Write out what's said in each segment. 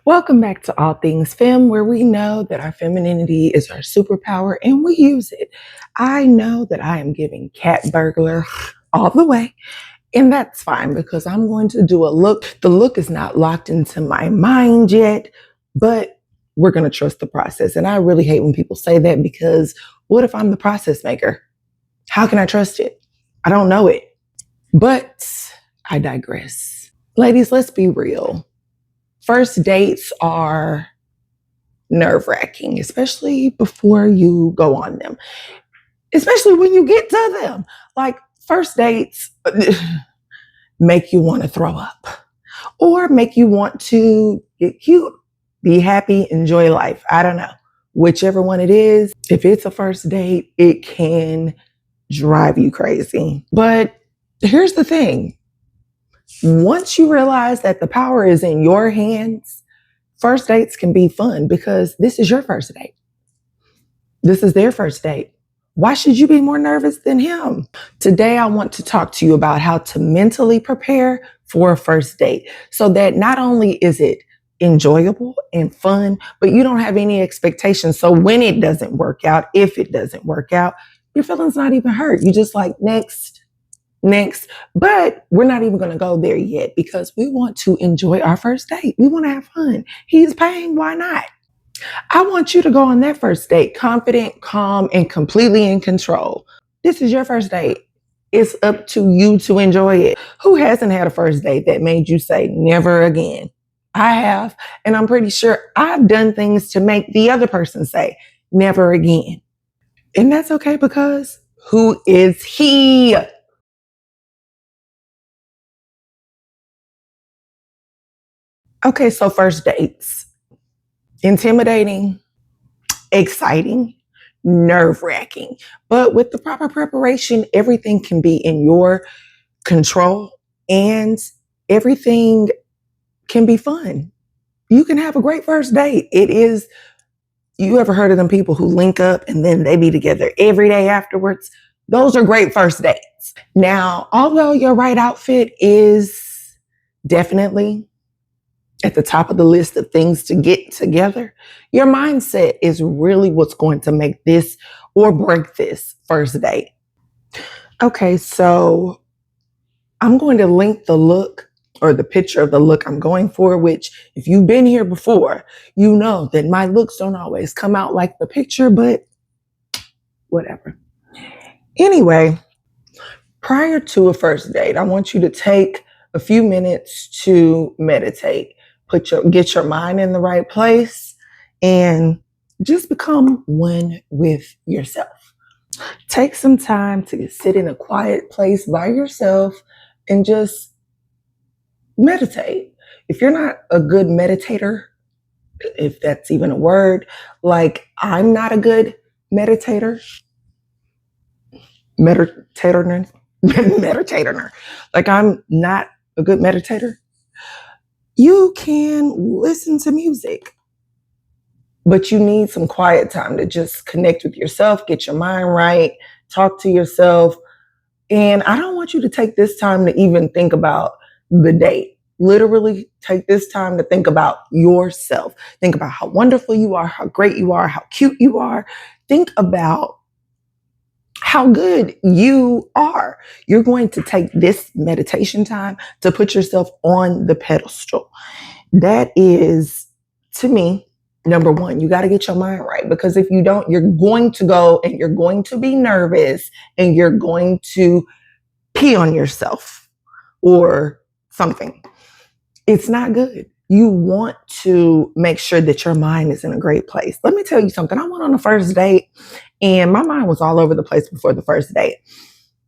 Welcome back to All Things Fem, where we know that our femininity is our superpower and we use it. I know that I am giving cat burglar all the way, and that's fine because I'm going to do a look. The look is not locked into my mind yet, but we're going to trust the process. And I really hate when people say that because what if I'm the process maker? How can I trust it? I don't know it. But I digress. Ladies, let's be real. First dates are nerve-wracking, especially before you go on them, especially when you get to them. Like first dates make you want to throw up or make you want to get cute, be happy, enjoy life. I don't know. Whichever one it is, if it's a first date, it can drive you crazy. But here's the thing. Once you realize that the power is in your hands, first dates can be fun because this is your first date. This is their first date. Why should you be more nervous than him? Today, I want to talk to you about how to mentally prepare for a first date so that not only is it enjoyable and fun, but you don't have any expectations. So when it doesn't work out, if it doesn't work out, your feelings not even hurt. You just like, next. But we're not even going to go there yet because we want to enjoy our first date. We want to have fun. He's paying. Why not? I want you to go on that first date confident, calm, and completely in control. This is your first date. It's up to you to enjoy it. Who hasn't had a first date that made you say never again? I have, and I'm pretty sure I've done things to make the other person say never again. And that's okay because who is he? Okay, so first dates. Intimidating, exciting, nerve-wracking. But with the proper preparation, everything can be in your control and everything can be fun. You can have a great first date. You ever heard of them people who link up and then they be together every day afterwards? Those are great first dates. Now, although your right outfit is definitely at the top of the list of things to get together, your mindset is really what's going to make this or break this first date. Okay, so I'm going to link the look or the picture of the look I'm going for, which if you've been here before, you know that my looks don't always come out like the picture, but whatever. Anyway, prior to a first date, I want you to take a few minutes to meditate. Get your mind in the right place and just become one with yourself. Take some time to sit in a quiet place by yourself and just meditate. If you're not a good meditator, if that's even a word, like I'm not a good meditator, meditator, like I'm not a good meditator, you can listen to music, but you need some quiet time to just connect with yourself, get your mind right, talk to yourself. And I don't want you to take this time to even think about the date. Literally take this time to think about yourself. Think about how wonderful you are, how great you are, how cute you are. Think about how good you are. You're going to take this meditation time to put yourself on the pedestal. That is, to me, number one. You got to get your mind right because if you don't, you're going to go and you're going to be nervous and you're going to pee on yourself or something. It's not good. You want to make sure that your mind is in a great place. Let me tell you something. I went on a first date and my mind was all over the place before the first date.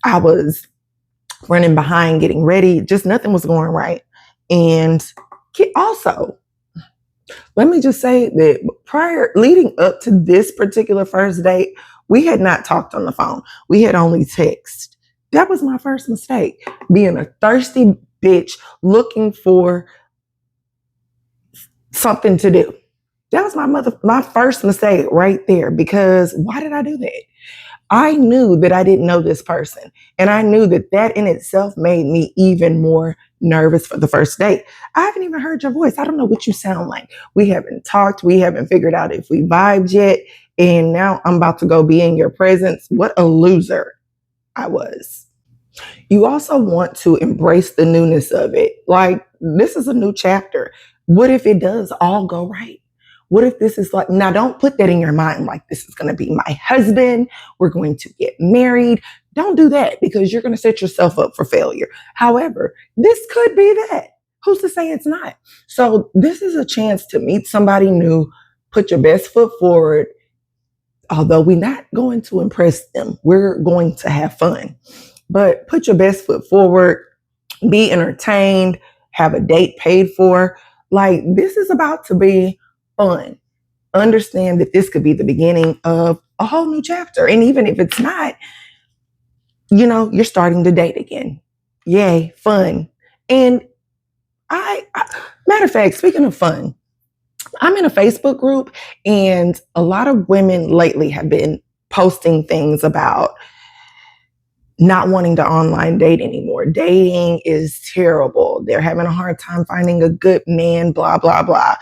I was running behind, getting ready. Just nothing was going right. And also, let me just say that leading up to this particular first date, we had not talked on the phone. We had only texted. That was my first mistake, being a thirsty bitch looking for something to do. That was my first mistake right there, because why did I do that? I knew that I didn't know this person, and I knew that in itself made me even more nervous for the first date. I haven't even heard your voice. I don't know what you sound like. We haven't talked. We haven't figured out if we vibed yet. And now I'm about to go be in your presence. What a loser I was. You also want to embrace the newness of it. Like, this is a new chapter. What if it does all go right? What if this is like, now don't put that in your mind like this is going to be my husband. We're going to get married. Don't do that because you're going to set yourself up for failure. However, this could be that. Who's to say it's not? So, this is a chance to meet somebody new, put your best foot forward. Although we're not going to impress them, we're going to have fun. But put your best foot forward, be entertained, have a date paid for. Like, this is about to be fun. Understand that this could be the beginning of a whole new chapter. And even if it's not, you're starting to date again. Yay, fun. And matter of fact, speaking of fun, I'm in a Facebook group, and a lot of women lately have been posting things about not wanting to online date anymore. Dating is terrible. They're having a hard time finding a good man, blah, blah, blah.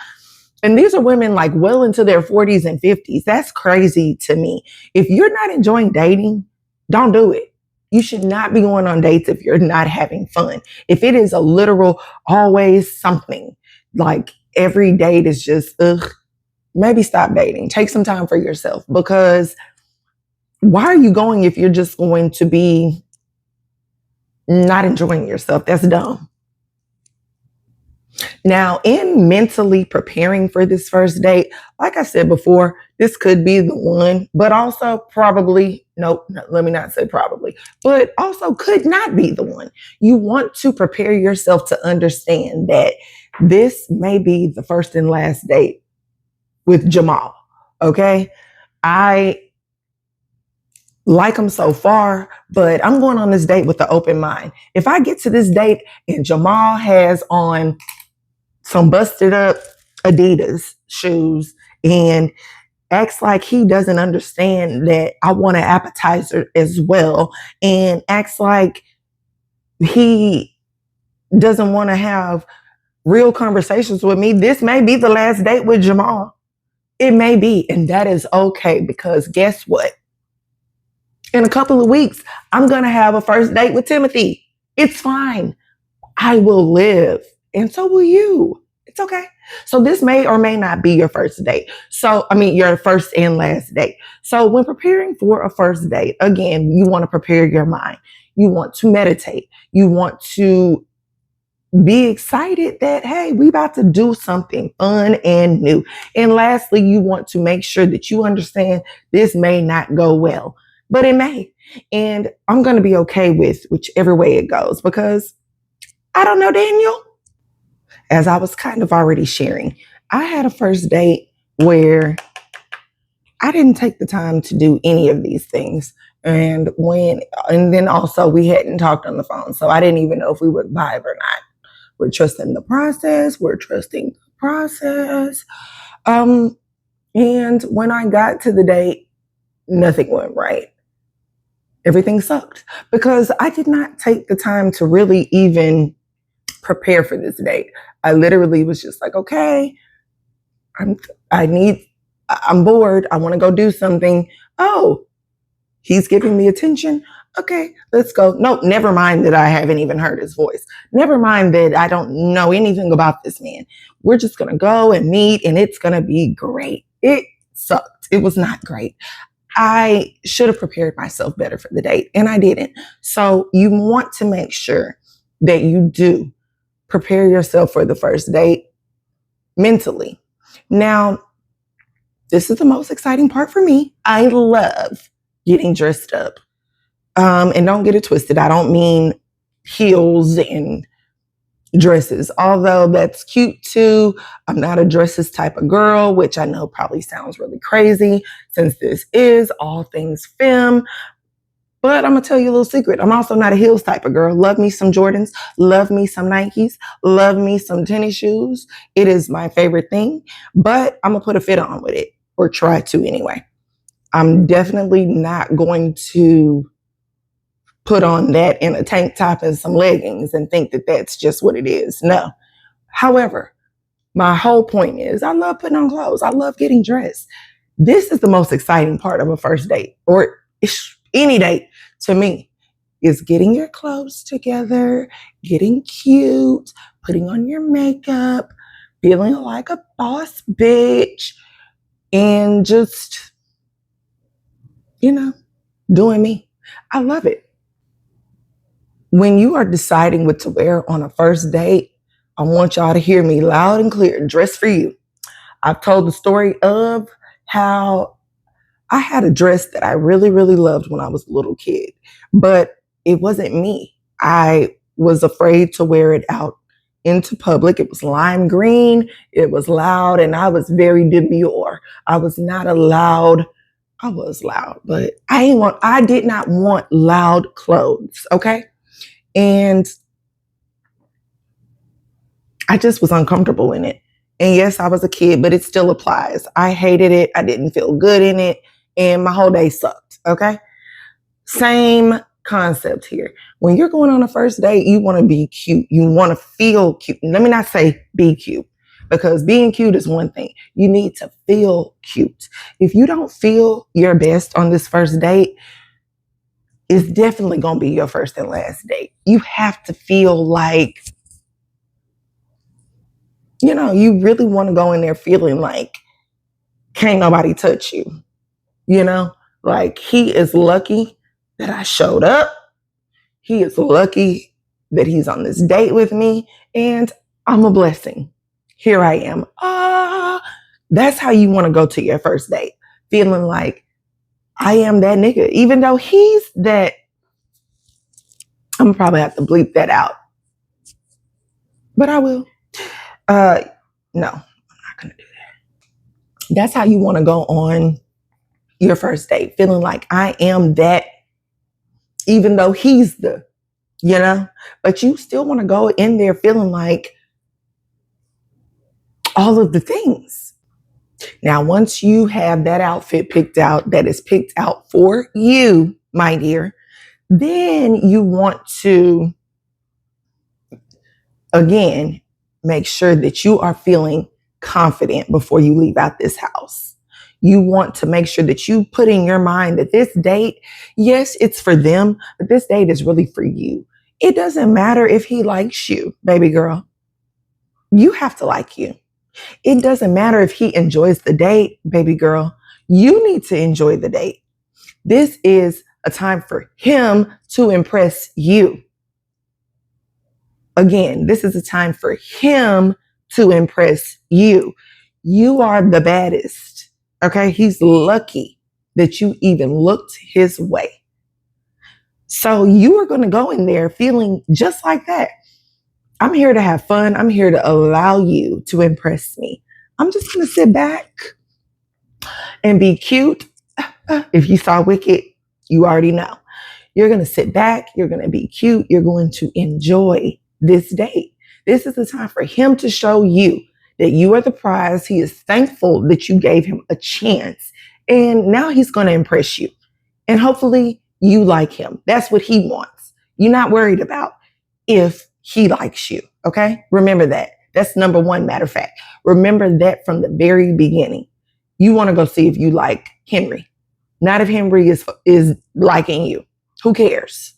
And these are women like well into their 40s and 50s. That's crazy to me. If you're not enjoying dating, don't do it. You should not be going on dates if you're not having fun. If it is a literal always something, like every date is just, ugh, maybe stop dating. Take some time for yourself, because why are you going if you're just going to be not enjoying yourself? That's dumb. Now, in mentally preparing for this first date, like I said before, this could be the one, but also probably, nope, no, let me not say probably, but also could not be the one. You want to prepare yourself to understand that this may be the first and last date with Jamal. Okay. I like him so far, but I'm going on this date with an open mind. If I get to this date and Jamal has on some busted up Adidas shoes and acts like he doesn't understand that I want an appetizer as well, and acts like he doesn't want to have real conversations with me, this may be the last date with Jamal. It may be, and that is okay, because guess what? In a couple of weeks, I'm going to have a first date with Timothy. It's fine. I will live, and so will you. It's okay. So this may or may not be your first date. Your first and last date. So when preparing for a first date, again, you want to prepare your mind. You want to meditate. You want to be excited that, hey, we about to do something fun and new. And lastly, you want to make sure that you understand this may not go well, but it may. And I'm going to be okay with whichever way it goes, because I don't know, Daniel. As I was kind of already sharing, I had a first date where I didn't take the time to do any of these things. And then also we hadn't talked on the phone. So I didn't even know if we would vibe or not. We're trusting the process. And when I got to the date, nothing went right. Everything sucked because I did not take the time to really even prepare for this date. I literally was just like, okay, I'm bored. I want to go do something. Oh, he's giving me attention. Okay, let's go. Nope, never mind that I haven't even heard his voice. Never mind that I don't know anything about this man. We're just going to go and meet, and it's going to be great. It sucked. It was not great. I should have prepared myself better for the date, and I didn't. So you want to make sure that you do prepare yourself for the first date mentally. Now, this is the most exciting part for me. I love getting dressed up. And don't get it twisted. I don't mean heels and dresses, although that's cute too. I'm not a dresses type of girl, which I know probably sounds really crazy since this is all things femme. But I'm going to tell you a little secret. I'm also not a heels type of girl. Love me some Jordans. Love me some Nikes. Love me some tennis shoes. It is my favorite thing. But I'm going to put a fit on with it, or try to anyway. I'm definitely not going to put on that in a tank top and some leggings and think that that's just what it is. No. However, my whole point is I love putting on clothes. I love getting dressed. This is the most exciting part of a first date or any date to me is getting your clothes together, getting cute, putting on your makeup, feeling like a boss bitch, and just, you know, doing me. I love it. When you are deciding what to wear on a first date, I want y'all to hear me loud and clear. Dress for you. I've told the story of how I had a dress that I really, really loved when I was a little kid, but it wasn't me. I was afraid to wear it out into public. It was lime green, it was loud, and I was very demure. I was not allowed. I was loud, but I did not want loud clothes, okay? And I just was uncomfortable in it. And yes, I was a kid, but it still applies. I hated it. I didn't feel good in it. And my whole day sucked. Okay. Same concept here. When you're going on a first date, you want to be cute. You want to feel cute. Let me not say be cute because being cute is one thing. You need to feel cute. If you don't feel your best on this first date, it's definitely going to be your first and last date. You have to feel like you really want to go in there feeling like can't nobody touch you, like he is lucky that I showed up. He is lucky that he's on this date with me and I'm a blessing. Here I am. That's how you want to go to your first date, feeling like I am that nigga, even though he's that. I'm gonna probably have to bleep that out, but I will. No, I'm not gonna do that. That's how you want to go on your first date, feeling like I am that, even though he's but you still want to go in there feeling like all of the things. Now, once you have that outfit picked out, that is picked out for you, my dear, then you want to, again, make sure that you are feeling confident before you leave out this house. You want to make sure that you put in your mind that this date, yes, it's for them, but this date is really for you. It doesn't matter if he likes you, baby girl. You have to like you. It doesn't matter if he enjoys the date, baby girl. You need to enjoy the date. This is a time for him to impress you. Again, this is a time for him to impress you. You are the baddest. Okay. He's lucky that you even looked his way. So you are going to go in there feeling just like that. I'm here to have fun. I'm here to allow you to impress me. I'm just going to sit back and be cute. If you saw Wicked, you already know. You're going to sit back. You're going to be cute. You're going to enjoy this date. This is the time for him to show you that you are the prize. He is thankful that you gave him a chance. And now he's going to impress you. And hopefully you like him. That's what he wants. You're not worried about if he likes you. Okay? Remember that. That's number one, matter of fact. Remember that from the very beginning. You want to go see if you like Henry. Not if Henry is liking you. Who cares?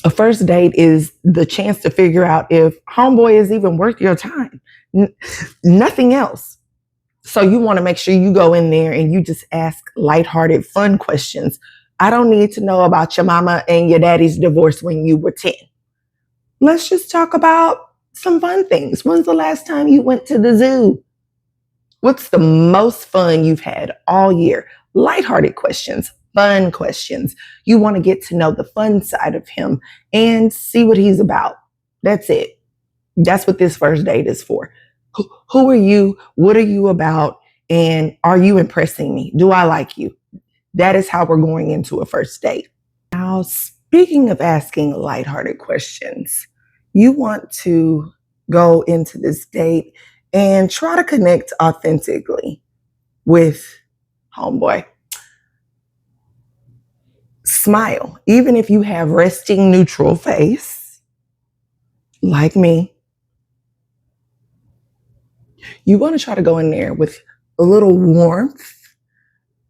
A first date is the chance to figure out if homeboy is even worth your time. Nothing else. So you want to make sure you go in there and you just ask lighthearted, fun questions. I don't need to know about your mama and your daddy's divorce when you were 10. Let's just talk about some fun things. When's the last time you went to the zoo? What's the most fun you've had all year? Lighthearted questions, fun questions. You want to get to know the fun side of him and see what he's about. That's it. That's what this first date is for. Who are you? What are you about? And are you impressing me? Do I like you? That is how we're going into a first date. Now, speaking of asking lighthearted questions, you want to go into this date and try to connect authentically with homeboy. Smile. Even if you have resting neutral face, like me, you want to try to go in there with a little warmth,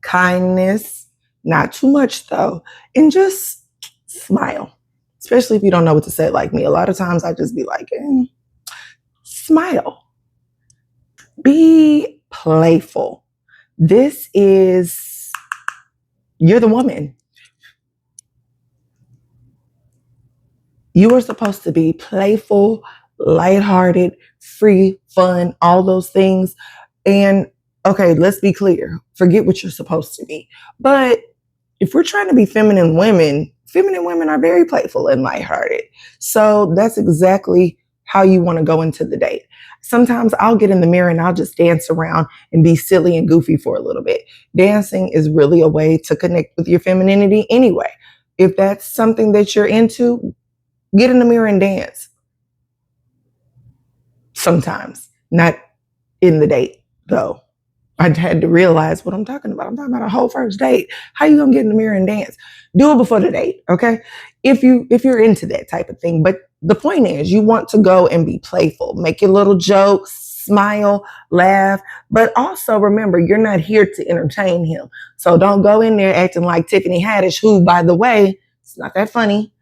kindness, not too much though, and just smile. Especially if you don't know what to say, like me. A lot of times I just be like, smile. Be playful. This is, you're the woman. You are supposed to be playful, lighthearted, free, fun, all those things. And okay, let's be clear. Forget what you're supposed to be. But if we're trying to be feminine women are very playful and lighthearted. So that's exactly how you want to go into the date. Sometimes I'll get in the mirror and I'll just dance around and be silly and goofy for a little bit. Dancing is really a way to connect with your femininity anyway. If that's something that you're into, get in the mirror and dance. Sometimes, not in the date though. I had to realize what I'm talking about. I'm talking about a whole first date. How you gonna get in the mirror and dance? Do it before the date, okay? If you're into that type of thing. But the point is, you want to go and be playful, make your little jokes, smile, laugh, but also remember you're not here to entertain him. So don't go in there acting like Tiffany Haddish, who, by the way, it's not that funny,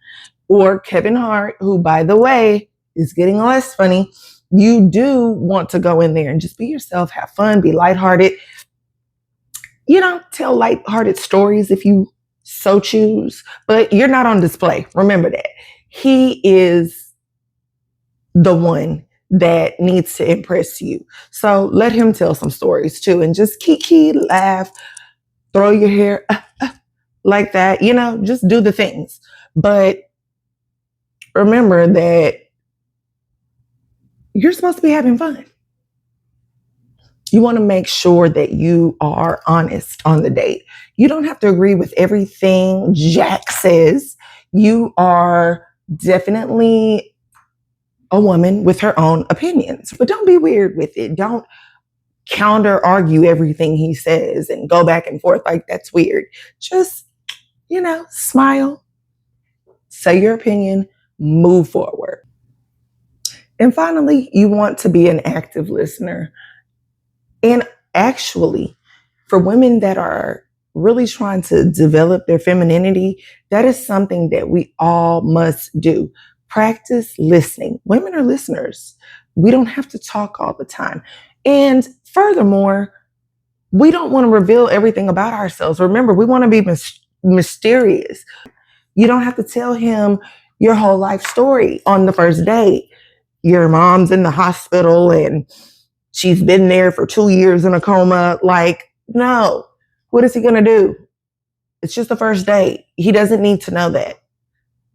or Kevin Hart, who, by the way, is getting less funny. You do want to go in there and just be yourself, have fun, be lighthearted. Tell lighthearted stories if you so choose, but you're not on display. Remember that. He is the one that needs to impress you. So let him tell some stories too, and just kiki, laugh, throw your hair like that, just do the things. But remember that you're supposed to be having fun. You want to make sure that you are honest on the date. You don't have to agree with everything Jack says. You are definitely a woman with her own opinions, but don't be weird with it. Don't counter argue everything he says and go back and forth like that's weird. Just, smile, say your opinion, move forward. And finally, you want to be an active listener. And actually, for women that are really trying to develop their femininity, that is something that we all must do. Practice listening. Women are listeners. We don't have to talk all the time. And furthermore, we don't want to reveal everything about ourselves. Remember, we want to be mysterious. You don't have to tell him your whole life story on the first date. Your mom's in the hospital and she's been there for 2 years in a coma. Like, no. What is he going to do? It's just the first date. He doesn't need to know that.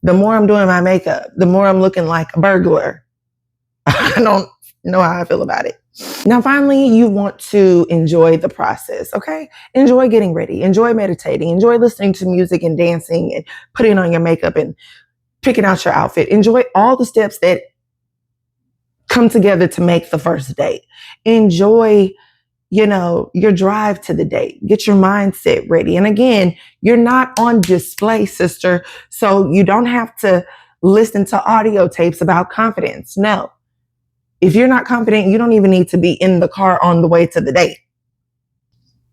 The more I'm doing my makeup, the more I'm looking like a burglar. I don't know how I feel about it. Now, finally, you want to enjoy the process, okay? Enjoy getting ready. Enjoy meditating. Enjoy listening to music and dancing and putting on your makeup and picking out your outfit. Enjoy all the steps that come together to make the first date. Enjoy, your drive to the date. Get your mindset ready. And again, you're not on display, sister. So you don't have to listen to audio tapes about confidence. No. If you're not confident, you don't even need to be in the car on the way to the date.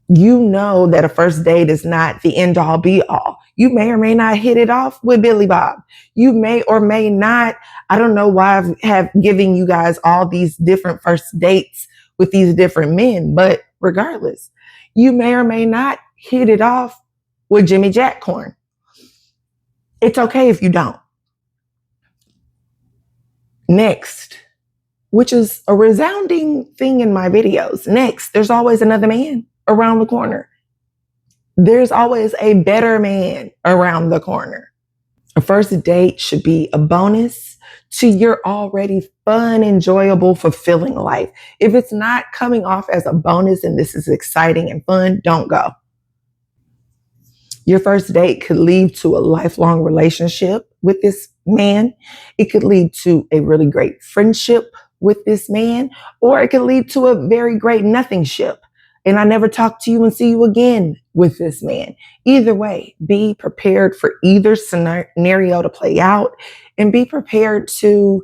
You know that a first date is not the end all be all. You may or may not hit it off with Billy Bob. You may or may not. I don't know why I have given you guys all these different first dates with these different men, but regardless, you may or may not hit it off with Jimmy Jack Corn. It's okay if you don't. Next, which is a resounding thing in my videos. Next, there's always another man around the corner. There's always a better man around the corner. A first date should be a bonus to your already fun, enjoyable, fulfilling life. If it's not coming off as a bonus and this is exciting and fun, don't go. Your first date could lead to a lifelong relationship with this man. It could lead to a really great friendship with this man, or it could lead to a very great nothing ship. and I never talk to you and see you again with this man. Either way, be prepared for either scenario to play out and be prepared to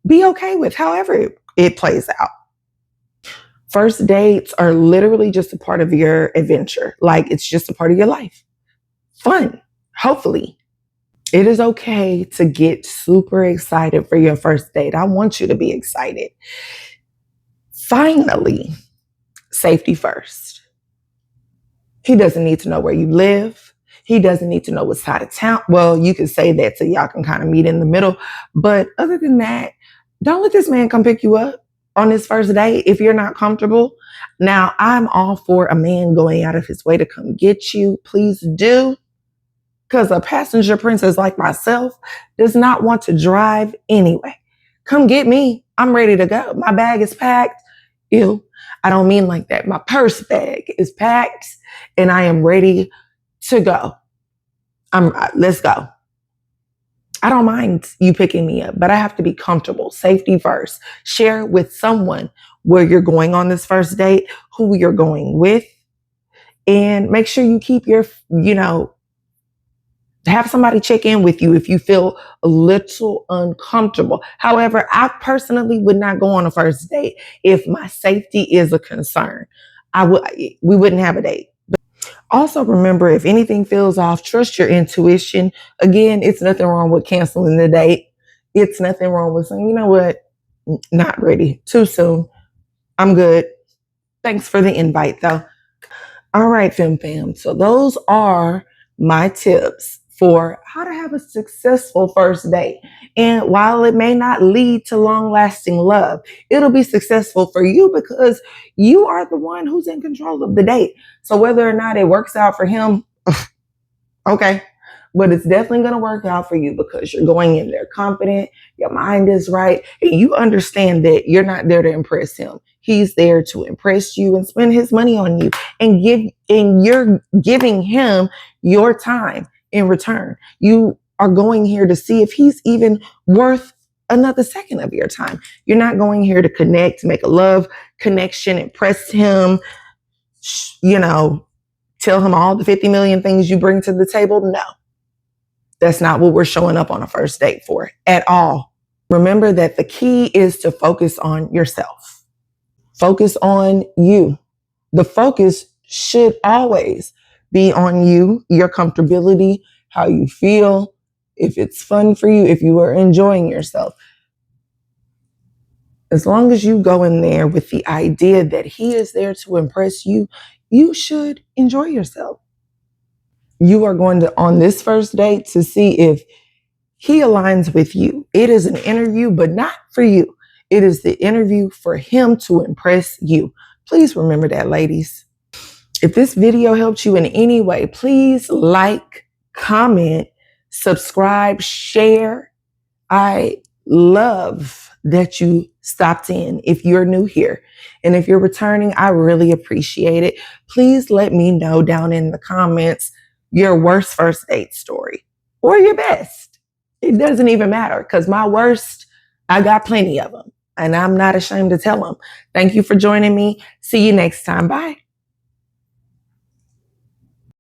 be okay with however it plays out. First dates are literally just a part of your adventure. Like it's just a part of your life. Fun, hopefully. It is okay to get super excited for your first date. I want you to be excited. Finally, safety first. He doesn't need to know where you live. He doesn't need to know what side of town. Well, you can say that so y'all can kind of meet in the middle. But other than that, don't let this man come pick you up on this first date if you're not comfortable. Now, I'm all for a man going out of his way to come get you. Please do. Because a passenger princess like myself does not want to drive anyway. Come get me. I'm ready to go. My bag is packed. Ew. I don't mean like that. My purse bag is packed and I am ready to go. Let's go. I don't mind you picking me up, but I have to be comfortable. Safety first. Share with someone where you're going on this first date, who you're going with, and make sure you keep your, have somebody check in with you if you feel a little uncomfortable. However, I personally would not go on a first date if my safety is a concern. We wouldn't have a date. Also, remember, if anything feels off, trust your intuition. Again, it's nothing wrong with canceling the date. It's nothing wrong with saying, you know what, not ready, too soon. I'm good. Thanks for the invite, though. All right, fam. So those are my tips for how to have a successful first date. And while it may not lead to long-lasting love, it'll be successful for you because you are the one who's in control of the date. So whether or not it works out for him, okay. But it's definitely going to work out for you because you're going in there confident, your mind is right, and you understand that you're not there to impress him. He's there to impress you and spend his money on you and you're giving him your time in return. You are going here to see if he's even worth another second of your time. You're not going here to connect, make a love connection, impress him, tell him all the 50 million things you bring to the table. No, that's not what we're showing up on a first date for at all. Remember that the key is to focus on yourself. Focus on you. The focus should always be on you, your comfortability, how you feel, if it's fun for you, if you are enjoying yourself. As long as you go in there with the idea that he is there to impress you, you should enjoy yourself. You are going to, on this first date, to see if he aligns with you. It is an interview, but not for you. It is the interview for him to impress you. Please remember that, ladies. If this video helped you in any way, please like, comment, subscribe, share. I love that you stopped in if you're new here. And if you're returning, I really appreciate it. Please let me know down in the comments your worst first date story or your best. It doesn't even matter because my worst, I got plenty of them and I'm not ashamed to tell them. Thank you for joining me. See you next time. Bye.